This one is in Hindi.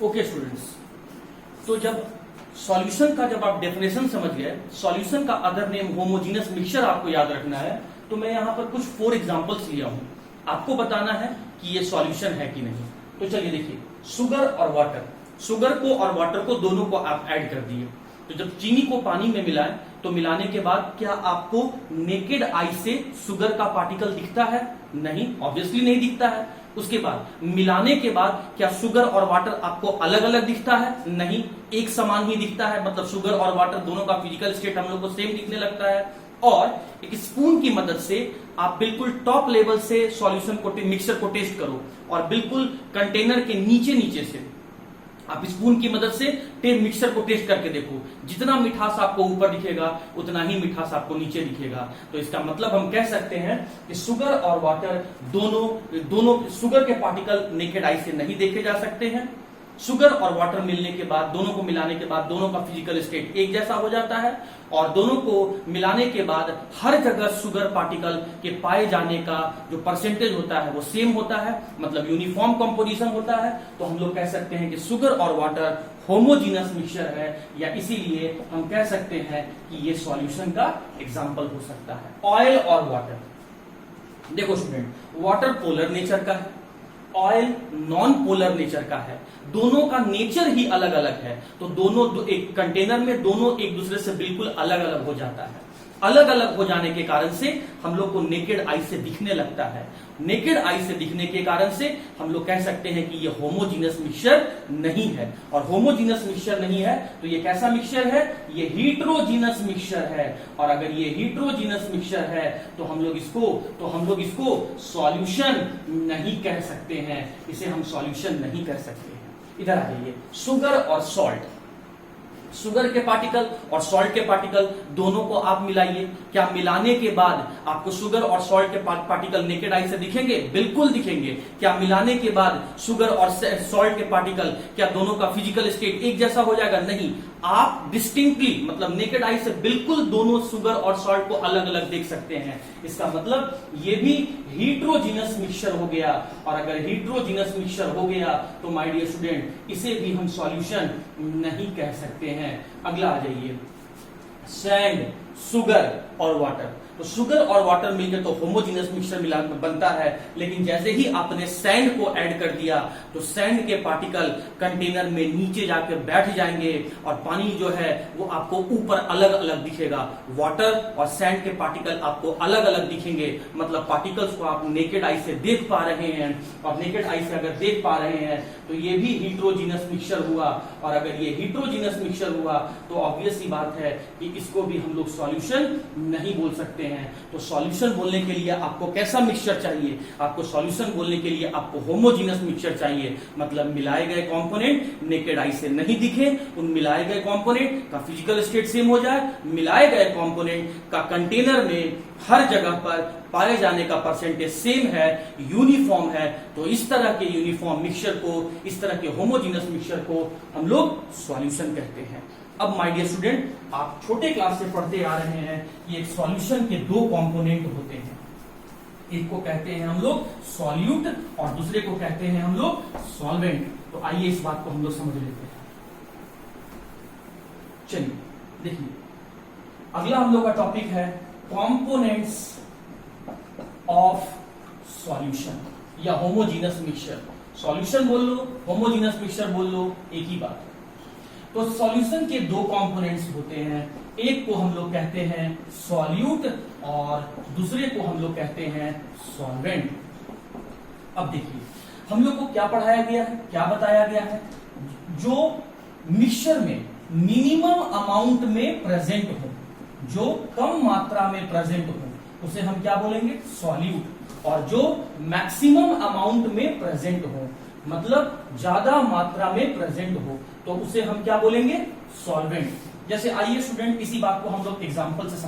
ओके स्टूडेंट्स, तो जब सॉल्यूशन का जब आप डेफिनेशन समझ गए, सॉल्यूशन का अदर नेम होमोजीनियस मिक्सचर आपको याद रखना है, तो मैं यहां पर कुछ 4 एग्जांपल्स लिया हूं। आपको बताना है कि ये सॉल्यूशन है कि नहीं। तो चलिए देखिए, शुगर और वाटर, शुगर को और वाटर को दोनों को आप ऐड कर दिए। तो जब चीनी को पानी में मिलाएं तो मिलाने के बाद क्या आपको नेकेड आई से शुगर का पार्टिकल दिखता है? नहीं, ऑब्वियसली नहीं दिखता है। उसके बाद मिलाने के बाद क्या शुगर और वाटर आपको अलग अलग दिखता है? नहीं, एक समान ही दिखता है। मतलब शुगर और वाटर दोनों का फिजिकल स्टेट हम लोग को सेम दिखने लगता है। और एक स्पून की मदद से आप बिल्कुल टॉप लेवल से सॉल्यूशन को, मिक्सचर को टेस्ट करो और बिल्कुल कंटेनर के नीचे नीचे से आप स्पून की मदद से मिक्सचर को टेस्ट करके देखो। जितना मिठास आपको ऊपर दिखेगा उतना ही मिठास आपको नीचे दिखेगा। तो इसका मतलब हम कह सकते हैं कि शुगर और वाटर दोनों शुगर के पार्टिकल नेकेड आई से नहीं देखे जा सकते हैं। शुगर और वाटर मिलने के बाद, दोनों को मिलाने के बाद दोनों का फिजिकल स्टेट एक जैसा हो जाता है और दोनों को मिलाने के बाद हर जगह शुगर पार्टिकल के पाए जाने का जो परसेंटेज होता है वो सेम होता है, मतलब यूनिफॉर्म कंपोजिशन होता है। तो हम लोग कह सकते हैं कि शुगर और वाटर होमोजीनस मिक्सचर है, या इसीलिए हम कह सकते हैं कि ये सॉल्यूशन का एग्जांपल हो सकता है। ऑयल और वाटर, देखो स्टूडेंट, वाटर पोलर नेचर का है, ऑयल नॉन पोलर नेचर का है। दोनों का नेचर ही अलग अलग है, तो दोनों एक कंटेनर में दोनों एक दूसरे से बिल्कुल अलग अलग हो जाता है। अलग अलग हो जाने के कारण से हम लोग को नेकेड आई से दिखने लगता है। नेकेड आई से दिखने के कारण से हम लोग कह सकते हैं कि ये होमोजीनस मिक्सचर नहीं है। और होमोजीनस मिक्सचर नहीं है तो ये कैसा मिक्सचर है? ये हीट्रोजीनस मिक्सचर है। और अगर ये हीट्रोजीनस मिक्सचर है तो हम लोग इसको सॉल्यूशन नहीं कह सकते हैं, इसे हम सॉल्यूशन नहीं कह सकते हैं। इधर आ जाइए, शुगर और सॉल्ट, शुगर के पार्टिकल और सॉल्ट के पार्टिकल दोनों को आप मिलाइए। क्या मिलाने के बाद आपको शुगर और सॉल्ट के पार्टिकल नेकेड आई से दिखेंगे? बिल्कुल दिखेंगे। क्या मिलाने के बाद शुगर और सॉल्ट के पार्टिकल, क्या दोनों का फिजिकल स्टेट एक जैसा हो जाएगा? नहीं, आप डिस्टिंक्टली, मतलब नेकेड आई से बिल्कुल दोनों शुगर और सॉल्ट को अलग अलग देख सकते हैं। इसका मतलब ये भी हीट्रोजीनस मिक्सचर हो गया। और अगर हीट्रोजीनस मिक्सचर हो गया तो माय डियर स्टूडेंट, इसे भी हम सॉल्यूशन नहीं कह सकते हैं। अगला आ जाइए, सैंड, शुगर और वाटर। तो शुगर और वाटर मिलकर तो होमोजीनियस मिक्सचर मिला बनता है, लेकिन जैसे ही आपने सैंड को ऐड कर दिया तो सैंड के पार्टिकल कंटेनर में नीचे जाकर बैठ जाएंगे और पानी जो है वो आपको ऊपर अलग अलग दिखेगा। वाटर और सैंड के पार्टिकल आपको अलग अलग दिखेंगे, मतलब पार्टिकल्स को आप नेकेड आई से देख पा रहे हैं। और नेकेड आई से अगर देख पा रहे हैं तो ये भी हीट्रोजीनस मिक्सचर हुआ। और अगर ये हीट्रोजीनस मिक्सचर हुआ तो ऑब्वियस सी बात है कि इसको भी हम लोग सॉल्यूशन नहीं बोल सकते हैं। तो सॉल्यूशन बोलने के लिए आपको कैसा मिक्सचर चाहिए? आपको सॉल्यूशन बोलने के लिए आपको होमोजीनस मिक्सचर चाहिए, मतलब मिलाए गए कंपोनेंट नेकेड आई से नहीं दिखे, उन मिलाए गए कंपोनेंट का फिजिकल स्टेट सेम हो जाए, मिलाए गए कंपोनेंट का कंटेनर में हर जगह पर पाए जाने का परसेंटेज सेम है, यूनिफॉर्म है। तो इस तरह के यूनिफॉर्म मिक्सचर को, इस तरह के होमोजीनस मिक्सचर को हम लोग सॉल्यूशन कहते हैं। अब माय डियर स्टूडेंट, आप छोटे क्लास से पढ़ते आ रहे हैं कि एक सॉल्यूशन के 2 कंपोनेंट होते हैं। एक को कहते हैं हम लोग सॉल्यूट और दूसरे को कहते हैं हम लोग सॉल्वेंट। तो आइए इस बात को हम लोग समझ लेते हैं। चलिए देखिए, अगला हम लोग का टॉपिक है कंपोनेंट्स ऑफ सॉल्यूशन या होमोजीनस मिक्सचर। सॉल्यूशन बोल लो, होमोजीनस मिक्सचर बोल लो, एक ही बात है। तो सॉल्यूशन के 2 कंपोनेंट्स होते हैं, एक को हम लोग कहते हैं सॉल्यूट और दूसरे को हम लोग कहते हैं सॉल्वेंट। अब देखिए, हम लोग को क्या पढ़ाया गया है, क्या बताया गया है? जो मिक्सचर में मिनिमम अमाउंट में प्रेजेंट हो, जो कम मात्रा में प्रेजेंट हो, उसे हम क्या बोलेंगे? सॉल्यूट। और जो मैक्सिमम अमाउंट में प्रेजेंट हो, मतलब ज्यादा मात्रा में प्रेजेंट हो, तो उसे हम क्या बोलेंगे? सॉल्वेंट। जैसे आइए स्टूडेंट, इसी बात को हम लोग एग्जांपल से समझ